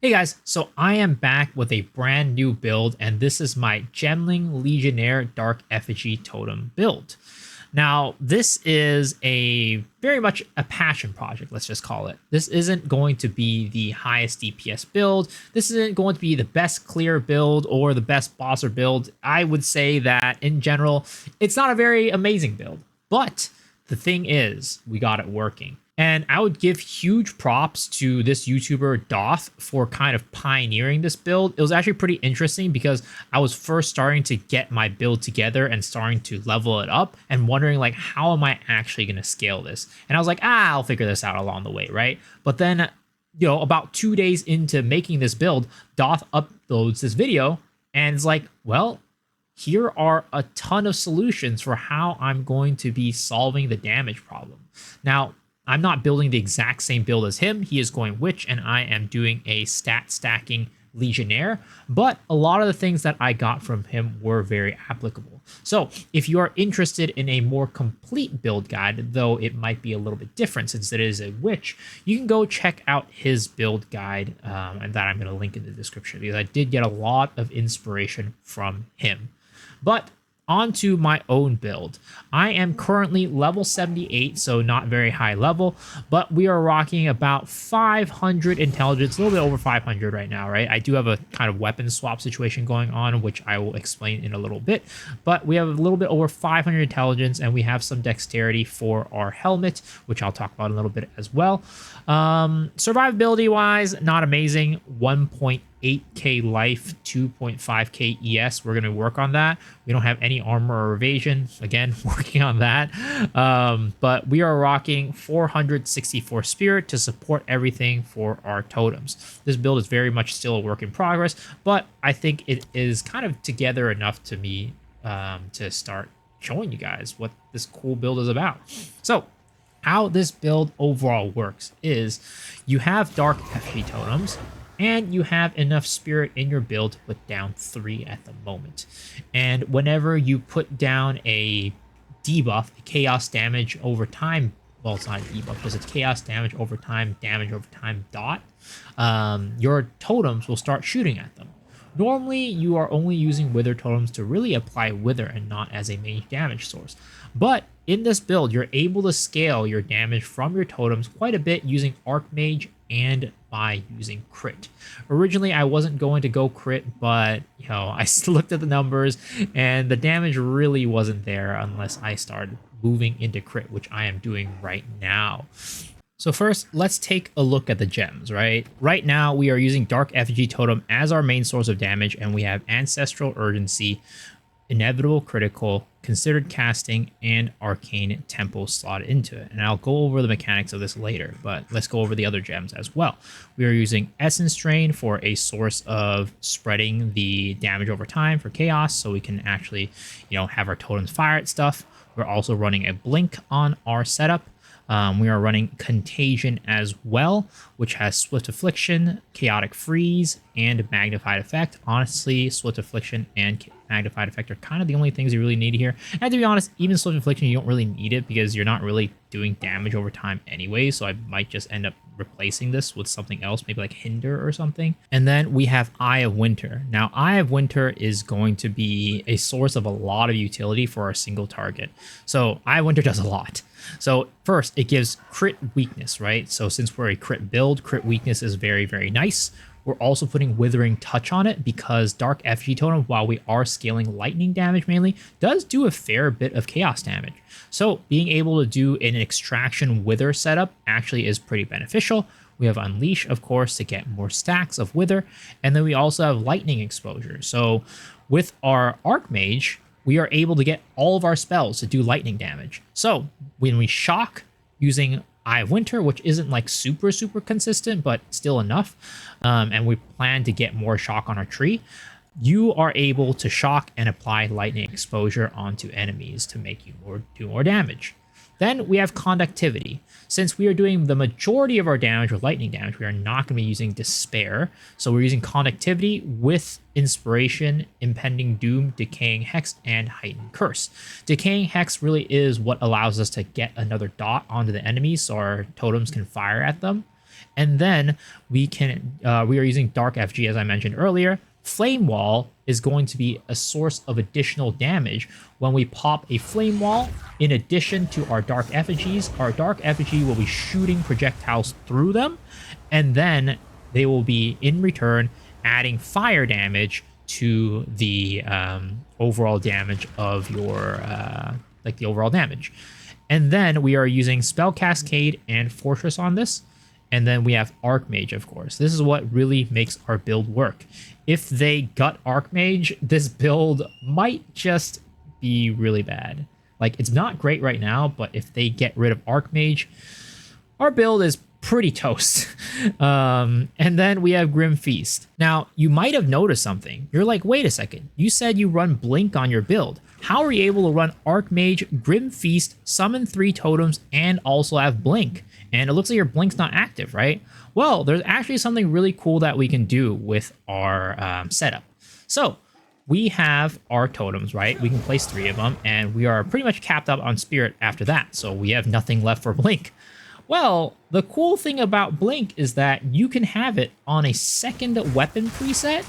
Hey guys, so I am back with a brand new build, and this is my Gemling Legionnaire Dark Effigy Totem build. Now, this is a very much a passion project, let's just call it. This isn't going to be the highest DPS build. This isn't going to be the best clear build or the best bosser build. I would say that in general, it's not a very amazing build. But the thing is, we got it working. And I would give huge props to this YouTuber Doth for kind of pioneering this build. It was actually pretty interesting because I was first starting to get my build together and starting to level it up and wondering like, how am I actually going to scale this? And I was like, I'll figure this out along the way, right? But then, about 2 days into making this build, Doth uploads this video and it's like, well, here are a ton of solutions for how I'm going to be solving the damage problem. Now, I'm not building the exact same build as him. He is going Witch, and I am doing a stat stacking Legionnaire. But a lot of the things that I got from him were very applicable. So if you are interested in a more complete build guide, though it might be a little bit different since it is a Witch, you can go check out his build guide, and that I'm going to link in the description because I did get a lot of inspiration from him. But onto my own build. I am currently level 78, so not very high level, but we are rocking about 500 intelligence, a little bit over 500 right now, right? I do have a kind of weapon swap situation going on, which I will explain in a little bit, but we have a little bit over 500 intelligence, and we have some dexterity for our helmet, which I'll talk about in a little bit as well. Survivability wise, not amazing. 1.8k life, 2.5k ES. We're going to work on that. We don't have any armor or evasion. Again, working on that. But we are rocking 464 spirit to support everything for our totems. This build is very much still a work in progress, but I think it is kind of together enough to me to start showing you guys what this cool build is about. So how this build overall works is you have dark effigy totems, and you have enough spirit in your build to put down 3 at the moment. And whenever you put down a debuff, a chaos damage over time, well, it's not a debuff because it's chaos damage over time dot, your totems will start shooting at them. Normally, you are only using wither totems to really apply wither and not as a main damage source. But in this build, you're able to scale your damage from your totems quite a bit using Archmage and by using crit. Originally, I wasn't going to go crit, but I looked at the numbers and the damage really wasn't there unless I started moving into crit, which I am doing right now. So first, let's take a look at the gems, right? Right now, we are using Dark Effigy Totem as our main source of damage, and we have Ancestral Urgency, Inevitable Critical, Considered Casting, and Arcane Tempo slotted into it. And I'll go over the mechanics of this later, but let's go over the other gems as well. We are using Essence Drain for a source of spreading the damage over time for Chaos, so we can actually, have our totems fire at stuff. We're also running a Blink on our setup. We are running Contagion as well, which has Swift Affliction, Chaotic Freeze, and Magnified Effect. Honestly, Swift Affliction and Magnified Effect are kind of the only things you really need here. And to be honest, even Swift Affliction, you don't really need it because you're not really doing damage over time anyway, so I might just end up replacing this with something else, maybe like Hinder or something. And then we have Eye of Winter. Now, Eye of Winter is going to be a source of a lot of utility for our single target. So Eye of Winter does a lot. So first, it gives crit weakness, right? So since we're a crit build, crit weakness is very, very nice. We're also putting Withering Touch on it because Dark Effigy Totem, while we are scaling lightning damage mainly, does do a fair bit of chaos damage. So being able to do an extraction Wither setup actually is pretty beneficial. We have Unleash, of course, to get more stacks of Wither. And then we also have lightning exposure. So with our Archmage, we are able to get all of our spells to do lightning damage. So when we shock using Eye of Winter, which isn't like super consistent, but still enough, and we plan to get more shock on our tree, you are able to shock and apply lightning exposure onto enemies to make you do more damage. Then we have Conductivity. Since we are doing the majority of our damage with lightning damage, we are not going to be using Despair. So we're using Conductivity with Inspiration, Impending Doom, Decaying Hex, and Heightened Curse. Decaying Hex really is what allows us to get another dot onto the enemies so our totems can fire at them. And then we are using Dark Effigy, as I mentioned earlier. Flame Wall is going to be a source of additional damage when we pop a Flame Wall. In addition to our Dark Effigies, our Dark Effigy will be shooting projectiles through them, and then they will be, in return, adding fire damage to the overall damage of your, like the overall damage. And then we are using Spell Cascade and Fortress on this. And then we have Archmage, of course. This is what really makes our build work. If they gut Archmage, this build might just be really bad. Like, it's not great right now, but if they get rid of Archmage, our build is pretty toast. And then we have Grim Feast. Now, you might have noticed something. You're like, wait a second. You said you run Blink on your build. How are you able to run Archmage, Grim Feast, summon 3 totems, and also have Blink? And it looks like your Blink's not active, right? Well, there's actually something really cool that we can do with our setup. So we have our totems, right? We can place 3 of them, and we are pretty much capped up on Spirit after that. So we have nothing left for Blink. Well, the cool thing about Blink is that you can have it on a second weapon preset.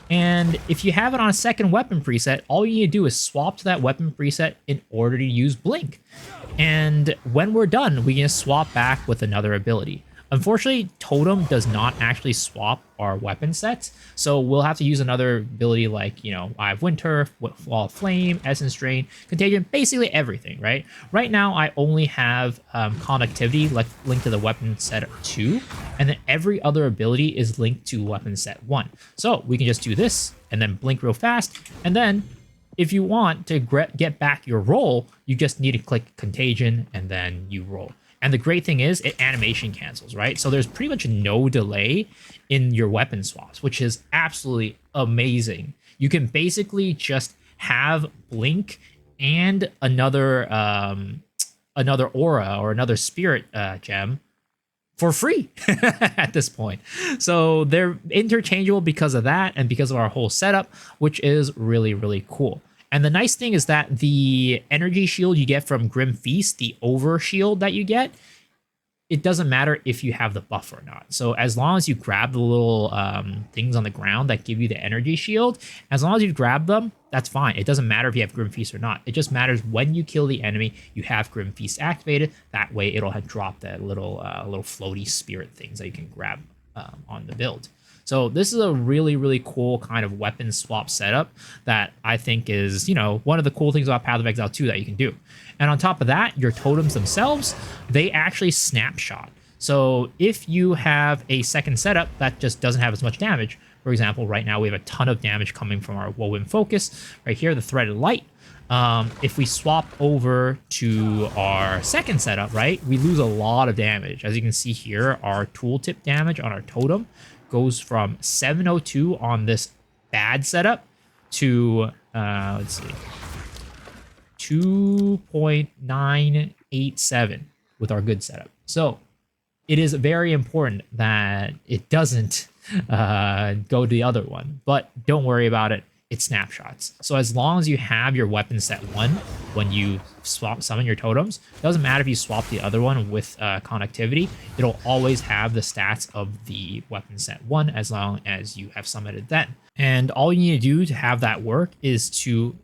And if you have it on a second weapon preset, all you need to do is swap to that weapon preset in order to use Blink. And when we're done, we can swap back with another ability. Unfortunately, Totem does not actually swap our weapon sets, so we'll have to use another ability like, you know, I have Winter, Wall of Flame, Essence Drain, Contagion, basically everything, right? Right now, I only have Conductivity linked to the weapon set 2, and then every other ability is linked to weapon set 1. So we can just do this, and then blink real fast, and then if you want to get back your roll, you just need to click Contagion, and then you roll. And the great thing is it animation cancels, right? So there's pretty much no delay in your weapon swaps, which is absolutely amazing. You can basically just have Blink and another aura or another spirit gem for free at this point. So they're interchangeable because of that and because of our whole setup, which is really, really cool. And the nice thing is that the energy shield you get from Grim Feast, the over shield that you get, it doesn't matter if you have the buff or not. So as long as you grab the little things on the ground that give you the energy shield, as long as you grab them, that's fine. It doesn't matter if you have Grim Feast or not. It just matters when you kill the enemy, you have Grim Feast activated. That way it'll have dropped that little floaty spirit things that you can grab on the build. So this is a really, really cool kind of weapon swap setup that I think is, you know, one of the cool things about Path of Exile 2 that you can do. And on top of that, your totems themselves, they actually snapshot. So if you have a second setup that just doesn't have as much damage, for example, right now we have a ton of damage coming from our Woven Focus. Right here, the Threaded Light. If we swap over to our second setup, right, we lose a lot of damage. As you can see here, our tooltip damage on our totem goes from 702 on this bad setup to, let's see, 2.987 with our good setup. So it is very important that it doesn't go to the other one, but don't worry about it. It snapshots. So as long as you have your weapon set 1 when you summon your totems, it doesn't matter if you swap the other one with connectivity, it'll always have the stats of the weapon set 1 as long as you have summoned it then. And all you need to do to have that work is to,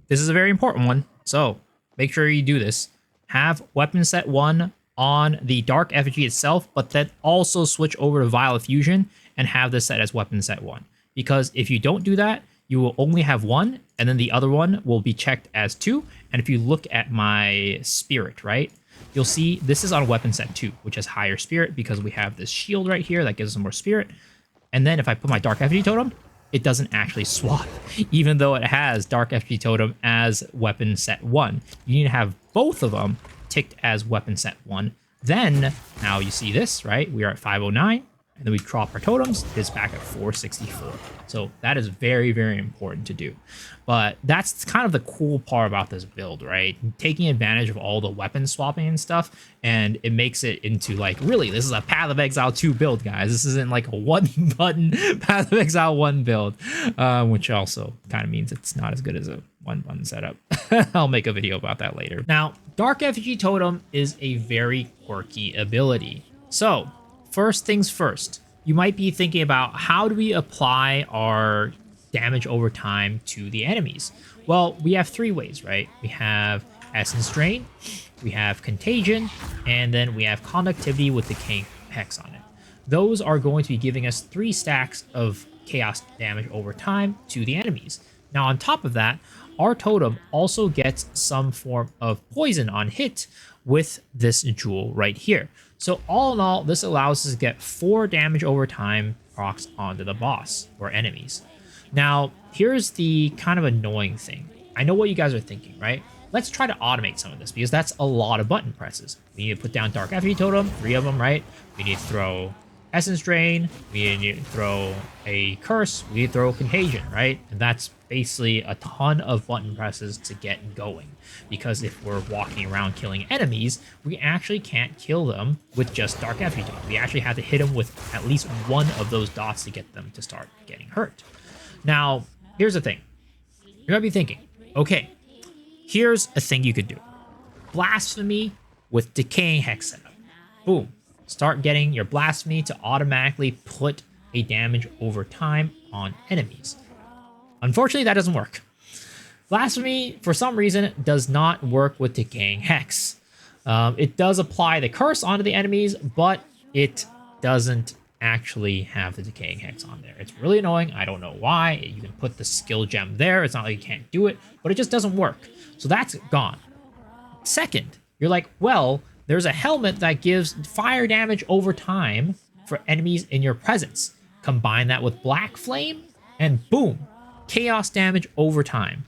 this is a very important one, so make sure you do this, have weapon set 1 on the Dark Effigy itself, but then also switch over to Vial of Fusion and have this set as weapon set 1. Because if you don't do that, you will only have 1, and then the other one will be checked as 2. And if you look at my spirit, right, you'll see this is on weapon set 2, which has higher spirit because we have this shield right here that gives us more spirit. And then if I put my Dark Effigy totem, it doesn't actually swap, even though it has Dark Effigy totem as weapon set 1. You need to have both of them ticked as weapon set 1. Then, now you see this, right? We are at 509. And then we drop our totems, it's back at 464. So that is very, very important to do. But that's kind of the cool part about this build, right? Taking advantage of all the weapon swapping and stuff, and it makes it into like, really, this is a Path of Exile 2 build, guys. This isn't like a one-button Path of Exile 1 build, which also kind of means it's not as good as a one-button setup. I'll make a video about that later. Now, Dark Effigy Totem is a very quirky ability. So, first things first, you might be thinking about how do we apply our damage over time to the enemies? Well, we have 3 ways, right? We have Essence Drain, we have Contagion, and then we have Conductivity with Decaying Hex on it. Those are going to be giving us 3 stacks of chaos damage over time to the enemies. Now, on top of that, our totem also gets some form of poison on hit with this jewel right here. So all in all, this allows us to get 4 damage over time procs onto the boss or enemies. Now, here's the kind of annoying thing. I know what you guys are thinking, right? Let's try to automate some of this because that's a lot of button presses. We need to put down Dark Effigy Totem, 3 of them, right? We need to throw Essence Drain, we need to throw a Curse, we need to throw Contagion, right? And that's basically a ton of button presses to get going. Because if we're walking around killing enemies, we actually can't kill them with just Dark Effigy Totem. We actually have to hit them with at least one of those dots to get them to start getting hurt. Now, here's the thing. You're gonna be thinking, okay, here's a thing you could do. Blasphemy with Decaying Hex setup. Boom. Start getting your Blasphemy to automatically put a damage over time on enemies. Unfortunately, that doesn't work. Blasphemy, for some reason, does not work with Decaying Hex. It does apply the Curse onto the enemies, but it doesn't actually have the Decaying Hex on there. It's really annoying. I don't know why. You can put the skill gem there. It's not like you can't do it, but it just doesn't work. So that's gone. Second, you're like, well, there's a helmet that gives fire damage over time for enemies in your presence. Combine that with Black Flame, and boom, chaos damage over time.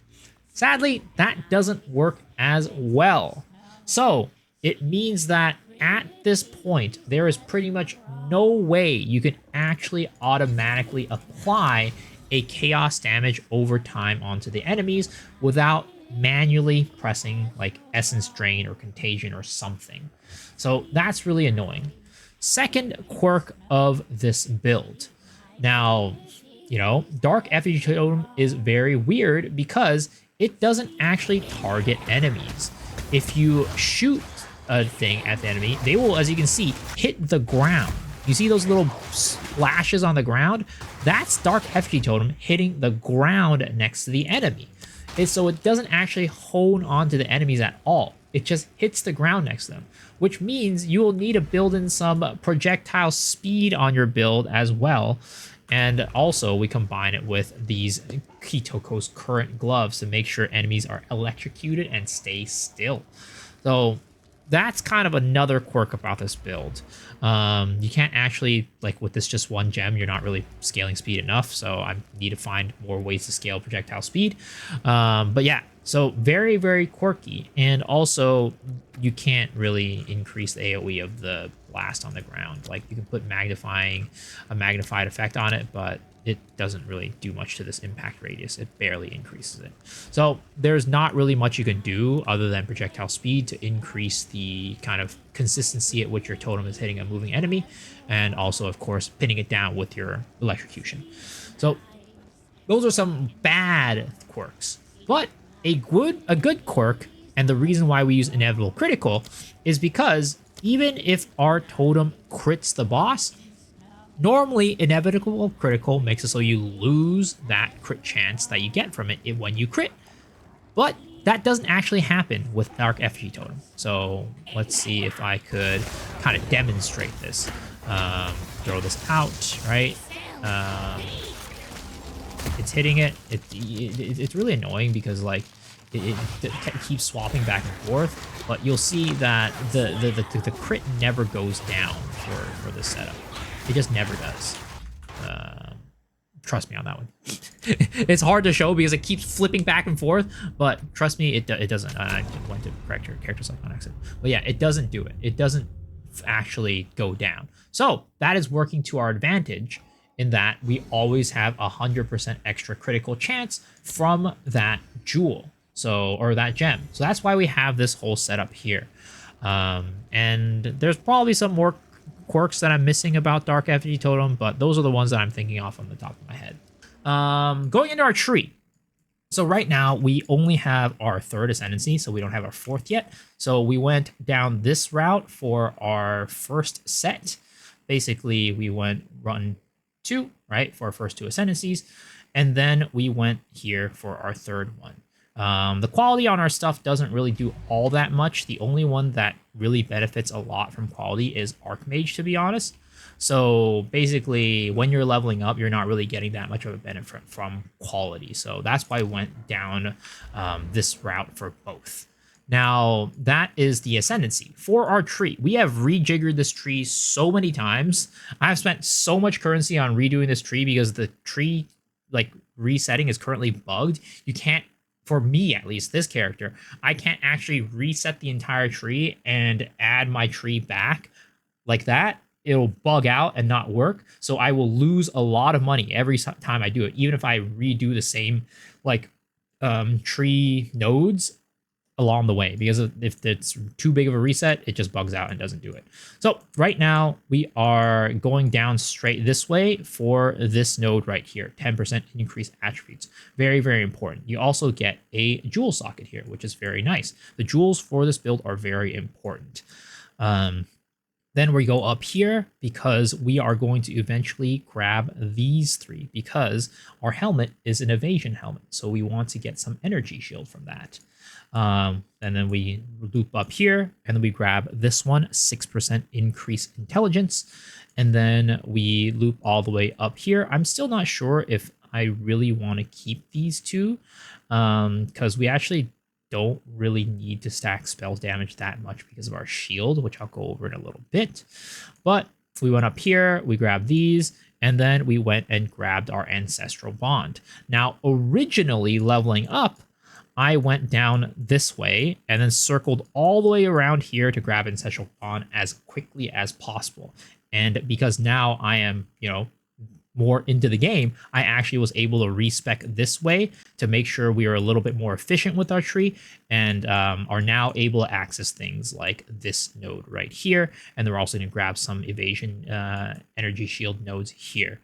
Sadly, that doesn't work as well. So it means that at this point, there is pretty much no way you can actually automatically apply a chaos damage over time onto the enemies without manually pressing like Essence Drain or Contagion or something. So that's really annoying. Second quirk of this build. Now, you know, Dark Effigy Totem is very weird because it doesn't actually target enemies. If you shoot a thing at the enemy, they will, as you can see, hit the ground. You see those little splashes on the ground? That's Dark Effigy Totem hitting the ground next to the enemy. So it doesn't actually hone onto the enemies at all. It just hits the ground next to them, which means you will need to build in some projectile speed on your build as well. And also we combine it with these Kitoko's current gloves to make sure enemies are electrocuted and stay still. So that's kind of another quirk about this build. You can't actually, like with this just one gem, you're not really scaling speed enough. So I need to find more ways to scale projectile speed. But yeah, so very, very quirky. And also you can't really increase the AoE of the blast on the ground. Like you can put a magnified effect on it, but it doesn't really do much to this impact radius. It barely increases it. So there's not really much you can do other than projectile speed to increase the kind of consistency at which your totem is hitting a moving enemy. And also, of course, pinning it down with your electrocution. So those are some bad quirks. But a good quirk, and the reason why we use Inevitable Critical, is because even if our totem crits the boss, normally, Inevitable Critical makes it so you lose that crit chance that you get from it when you crit. But that doesn't actually happen with Dark Effigy Totem. So let's see if I could kind of demonstrate this. Throw this out, right? It's hitting it. It's really annoying because like it keeps swapping back and forth. But you'll see that the crit never goes down for this setup. It just never does. Trust me on that one. It's hard to show because it keeps flipping back and forth, but trust me, it doesn't. I went to correct your character select on accident. But yeah, it doesn't do it. It doesn't actually go down. So that is working to our advantage in that we always have 100% extra critical chance from that jewel. Or that gem. So that's why we have this whole setup here. And there's probably some more quirks that I'm missing about Dark Effigy Totem, but those are the ones that I'm thinking off on the top of my head. Going into our tree. So right now we only have our 3rd Ascendancy, so we don't have our 4th yet. So we went down this route for our first set. basically we went run 2, right, for our first 2 ascendancies, and then we went here for our third one. The quality on our stuff doesn't really do all that much. The only one that really benefits a lot from quality is Archmage, to be honest. So basically, when you're leveling up, you're not really getting that much of a benefit from quality. So that's why I went down this route for both. Now, that is the Ascendancy. For our tree, we have rejiggered this tree so many times. I've spent so much currency on redoing this tree because the tree, like, resetting is currently bugged. You can't, for me at least, this character, I can't actually reset the entire tree and add my tree back like that. It'll bug out and not work. So I will lose a lot of money every time I do it, even if I redo the same, like, tree nodes along the way, because if it's too big of a reset, it just bugs out and doesn't do it. So right now we are going down straight this way for this node right here, 10% increased attributes. Very, very important. You also get a jewel socket here, which is very nice. The jewels for this build are very important. Then we go up here because we are going to eventually grab these 3 because our helmet is an evasion helmet. So we want to get some energy shield from that. And then we loop up here and then we grab this one, 6% increased intelligence. And then we loop all the way up here. I'm still not sure if I really want to keep these 2 because we actually don't really need to stack spell damage that much because of our shield, which I'll go over in a little bit. But we went up here, we grabbed these, and then we went and grabbed our Ancestral Bond. Now, originally leveling up, I went down this way and then circled all the way around here to grab Ancestral Bond as quickly as possible. And because now I am, more into the game, I actually was able to respec this way to make sure we are a little bit more efficient with our tree and are now able to access things like this node right here. And they're also going to grab some evasion energy shield nodes here.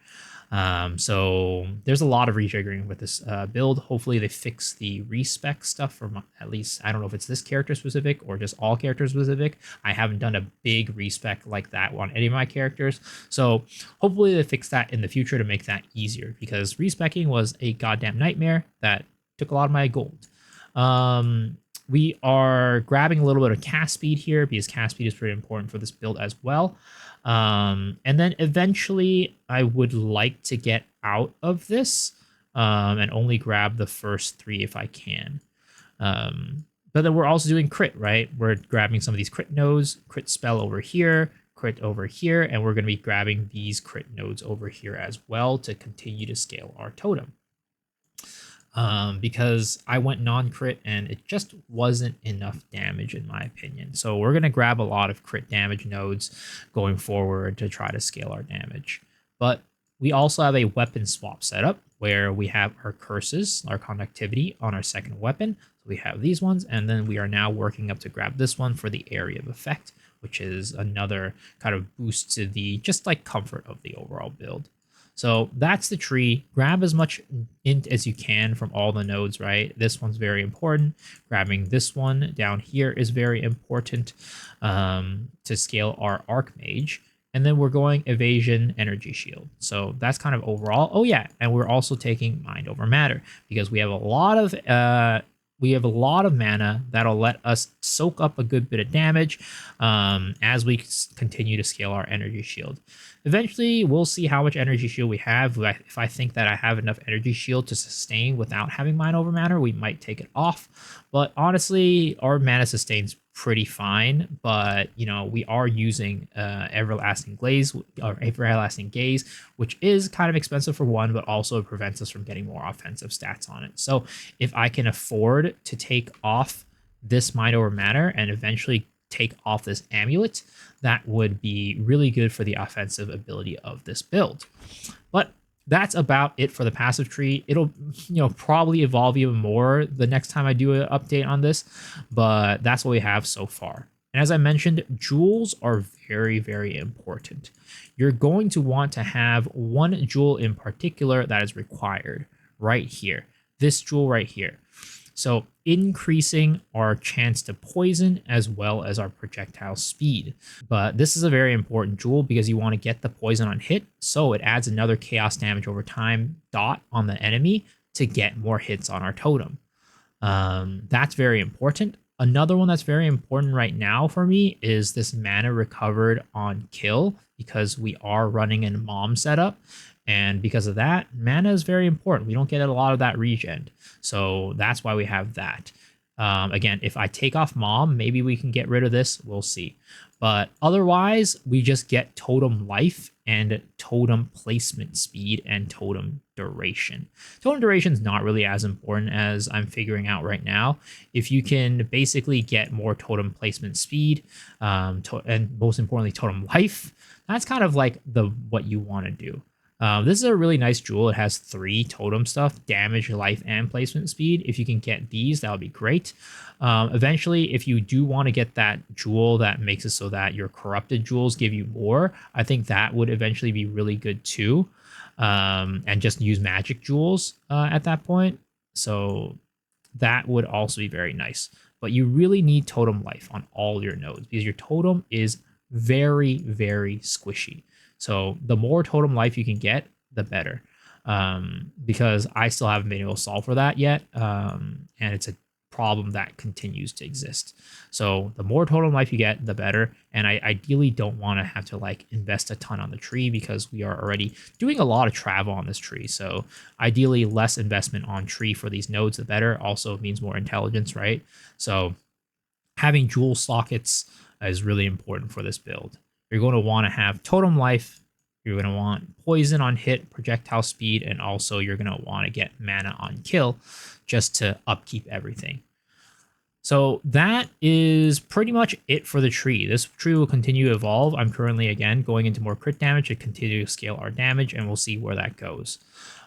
So there's a lot of rejiggering with this build. Hopefully they fix the respec stuff from at least, I don't know if it's this character specific or just all character specific. I haven't done a big respec like that on any of my characters. So hopefully they fix that in the future to make that easier because respecing was a goddamn nightmare that took a lot of my gold. We are grabbing a little bit of cast speed here because cast speed is pretty important for this build as well. And then eventually I would like to get out of this and only grab the first 3 if I can. But then we're also doing crit, right? We're grabbing some of these crit nodes, crit spell over here, crit over here, and we're going to be grabbing these crit nodes over here as well to continue to scale our totem. Because I went non-crit and it just wasn't enough damage in my opinion. So we're going to grab a lot of crit damage nodes going forward to try to scale our damage. But we also have a weapon swap setup where we have our curses, our conductivity on our second weapon. So we have these ones, and then we are now working up to grab this one for the area of effect, which is another kind of boost to the just like comfort of the overall build. So that's the tree. Grab as much int as you can from all the nodes, right? This one's very important. Grabbing this one down here is very important to scale our Archmage. And then we're going evasion energy shield. So that's kind of overall. Oh yeah, and we're also taking mind over matter because we have a lot of mana that'll let us soak up a good bit of damage as we continue to scale our energy shield. Eventually, we'll see how much energy shield we have. If I think that I have enough energy shield to sustain without having mind over matter, we might take it off. But honestly, our mana sustains pretty fine. But we are using everlasting gaze, which is kind of expensive for one, but also prevents us from getting more offensive stats on it. So if I can afford to take off this mind over matter and eventually take off this amulet, that would be really good for the offensive ability of this build. But that's about it for the passive tree. It'll probably evolve even more the next time I do an update on this, but that's what we have so far. And as I mentioned, jewels are very, very important. You're going to want to have one jewel in particular that is required right here. This jewel right here. So increasing our chance to poison as well as our projectile speed. But this is a very important jewel because you want to get the poison on hit, so it adds another chaos damage over time dot on the enemy to get more hits on our totem. That's very important. Another one that's very important right now for me is this mana recovered on kill, because we are running in MoM setup. And because of that, mana is very important. We don't get a lot of that regen. So that's why we have that. Again, if I take off MoM, maybe we can get rid of this. We'll see. But otherwise, we just get totem life and totem placement speed and totem duration. Totem duration is not really as important as I'm figuring out right now. If you can basically get more totem placement speed, and most importantly, totem life, that's kind of like what you want to do. This is a really nice jewel. It has 3 totem stuff: damage, life, and placement speed. If you can get these, that would be great. Eventually, if you do want to get that jewel that makes it so that your corrupted jewels give you more, I think that would eventually be really good too. And just use magic jewels at that point. So that would also be very nice. But you really need totem life on all your nodes because your totem is very, very squishy. So the more totem life you can get, the better. Because I still haven't been able to solve for that yet. And it's a problem that continues to exist. So the more totem life you get, the better. And I ideally don't want to have to like invest a ton on the tree because we are already doing a lot of travel on this tree. So ideally less investment on tree for these nodes, the better. Also means more intelligence, right? So having jewel sockets is really important for this build. You're going to want to have totem life. You're going to want poison on hit, projectile speed, and also you're going to want to get mana on kill just to upkeep everything. So that is pretty much it for the tree. This tree will continue to evolve. I'm currently, again, going into more crit damage to continue to scale our damage, and we'll see where that goes.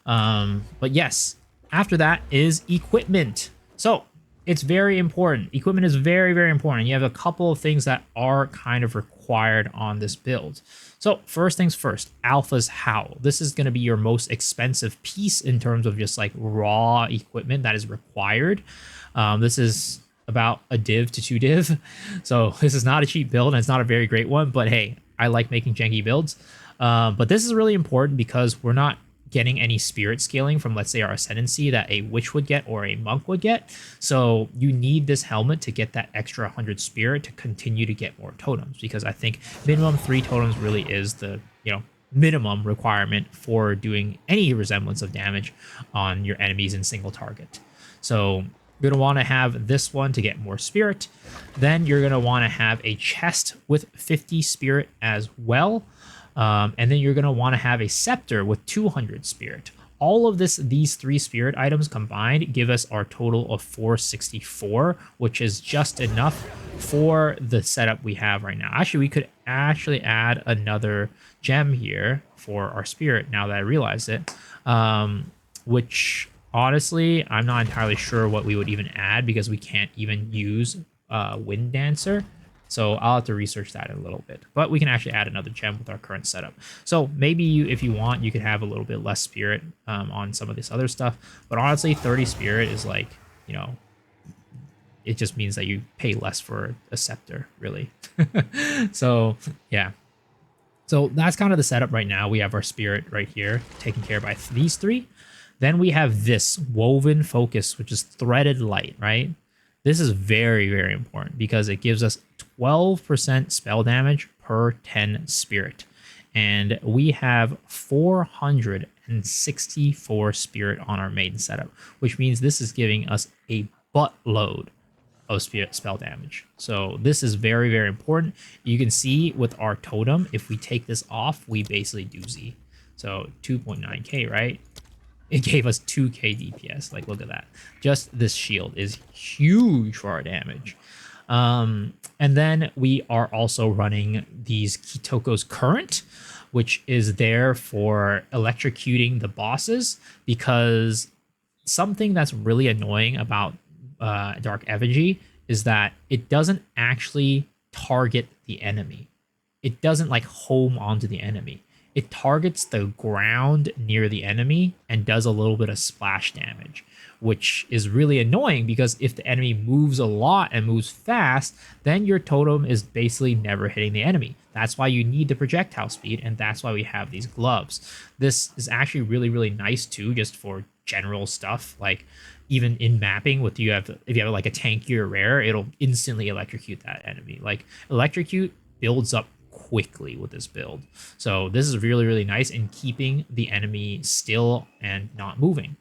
But yes, after that is equipment. So it's very important. Equipment is very, very important. You have a couple of things that are kind of required on this build. So first things first, Alpha's Howl. This is going to be your most expensive piece in terms of just like raw equipment that is required. This is about a div to 2 div. So this is not a cheap build and it's not a very great one, but hey, I like making janky builds. But this is really important because we're not getting any spirit scaling from, let's say, our Ascendancy that a witch would get or a monk would get. So you need this helmet to get that extra 100 spirit to continue to get more totems, because I think minimum 3 totems really is the minimum requirement for doing any resemblance of damage on your enemies in single target. So you're going to want to have this one to get more spirit. Then you're going to want to have a chest with 50 spirit as well. And then you're going to want to have a scepter with 200 spirit. All of these 3 spirit items combined give us our total of 464, which is just enough for the setup we have right now. Actually, we could actually add another gem here for our spirit now that I realize it, which honestly, I'm not entirely sure what we would even add because we can't even use Wind Dancer. So I'll have to research that in a little bit. But we can actually add another gem with our current setup. So maybe if you want, you could have a little bit less spirit on some of this other stuff. But honestly, 30 spirit is like, it just means that you pay less for a scepter, really. So, yeah. So that's kind of the setup right now. We have our spirit right here taken care of by these 3. Then we have this Woven Focus, which is Threaded Light, right? This is very, very important because it gives us 12% spell damage per 10 spirit. And we have 464 spirit on our main setup, which means this is giving us a buttload of spirit spell damage. So this is very, very important. You can see with our totem, if we take this off, we basically do Z. So 2.9k, right? It gave us 2k DPS. Like, look at that. Just this shield is huge for our damage. And then we are also running these Kitoko's Current, which is there for electrocuting the bosses, because something that's really annoying about Dark Effigy is that it doesn't actually target the enemy. It doesn't like home onto the enemy. it targets the ground near the enemy and does a little bit of splash damage, which is really annoying because if the enemy moves a lot and moves fast, then your totem is basically never hitting the enemy. That's why you need the projectile speed, and that's why we have these gloves. This is actually really, really nice too, just for general stuff. Like even in mapping, if you have like a tankier rare, it'll instantly electrocute that enemy. Like electrocute builds up quickly with this build. So this is really, really nice in keeping the enemy still and not moving.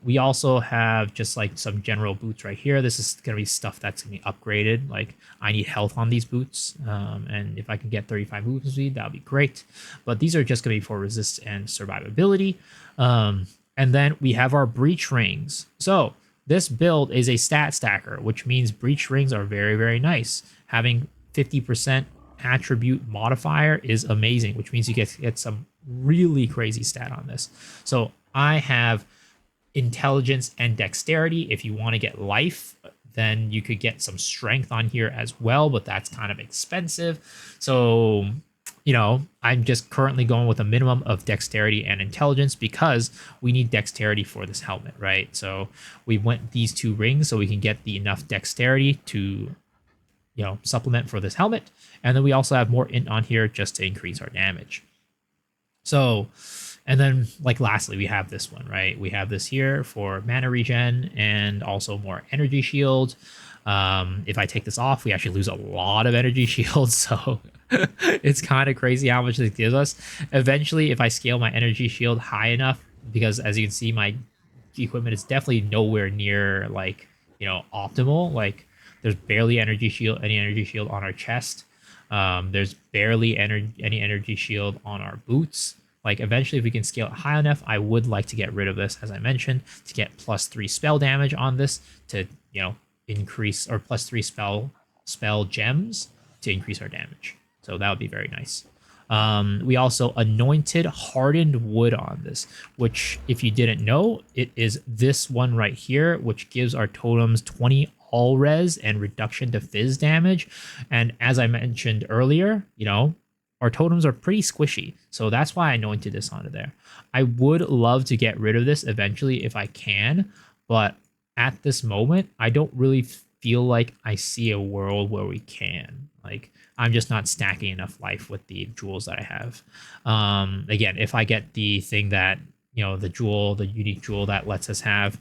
We also have just like some general boots right here. This is going to be stuff that's going to be upgraded. Like I need health on these boots. And if I can get 35 movement speed, that would be great. But these are just going to be for resist and survivability. And then we have our breach rings. So this build is a stat stacker, which means breach rings are very, very nice. Having 50% attribute modifier is amazing, which means you get some really crazy stat on this. So I have intelligence and dexterity. If you want to get life, then you could get some strength on here as well, but that's kind of expensive. So, you know, I'm just currently going with a minimum of dexterity and intelligence because we need dexterity for this helmet, right? So we went these two rings so we can get the enough dexterity to, you know, supplement for this helmet. And then we also have more int on here just to increase our damage. So, and then like lastly, we have this one, right? We have this here for mana regen and also more energy shield. If I take this off, we actually lose a lot of energy shield. So it's kind of crazy how much this gives us. Eventually, if I scale my energy shield high enough, because as you can see, my equipment is definitely nowhere near like, you know, optimal. Like there's barely any energy shield on our chest. There's barely any energy shield on our boots. Like eventually, if we can scale it high enough, I would like to get rid of this, as I mentioned, to get +3 spell damage on this to, you know, increase, or +3 spell gems to increase our damage. So that would be very nice. We also anointed hardened wood on this, which if you didn't know, it is this one right here, which gives our totems 20 all res and reduction to fizz damage. And as I mentioned earlier, you know, our totems are pretty squishy, so that's why I anointed this onto there. I would love to get rid of this eventually if I can, but at this moment, I don't really feel like I see a world where we can. Like, I'm just not stacking enough life with the jewels that I have. Again, if I get the thing that, you know, the unique jewel that lets us have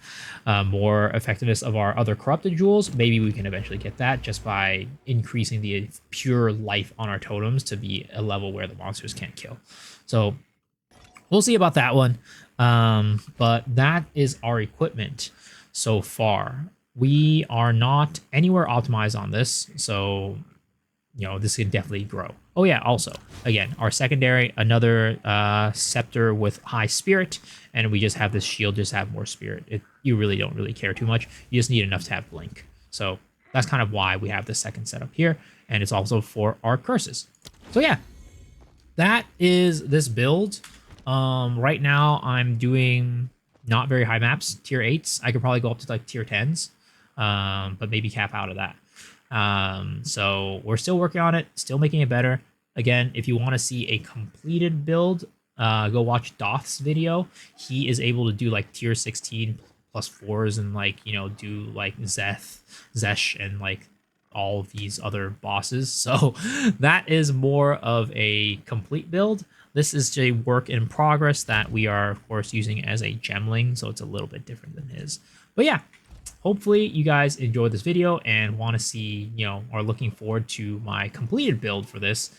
more effectiveness of our other corrupted jewels, maybe we can eventually get that just by increasing the pure life on our totems to be a level where the monsters can't kill. So we'll see about that one. But that is our equipment so far. We are not anywhere optimized on this, so, you know, this can definitely grow. Oh yeah, also, again, our secondary, another scepter with high spirit, and we just have this shield, just have more spirit. You really don't really care too much. You just need enough to have blink. So that's kind of why we have the second setup here, and it's also for our curses. So yeah, that is this build. Right now I'm doing not very high maps, tier 8s. I could probably go up to like tier 10s, but maybe cap out of that. So we're still working on it, still making it better. Again, if you want to see a completed build, go watch Doth's video. He is able to do like tier 16 +4s and like, you know, do like Zesh and like all of these other bosses. So that is more of a complete build. This is a work in progress that we are, of course, using as a Gemling, so it's a little bit different than his. But yeah, hopefully you guys enjoyed this video and want to see, you know, are looking forward to my completed build for this.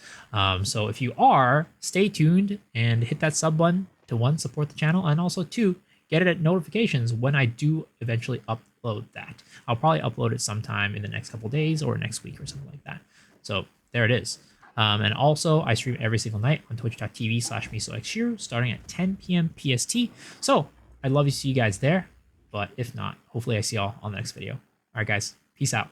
So if you are, stay tuned and hit that sub button to 1, support the channel, and also 2, get it at notifications when I do eventually upload that. I'll probably upload it sometime in the next couple days or next week or something like that. So there it is. And also, I stream every single night on twitch.tv/MisoXshiro starting at 10 p.m. PST. So I'd love to see you guys there. But if not, hopefully I see y'all on the next video. All right, guys. Peace out.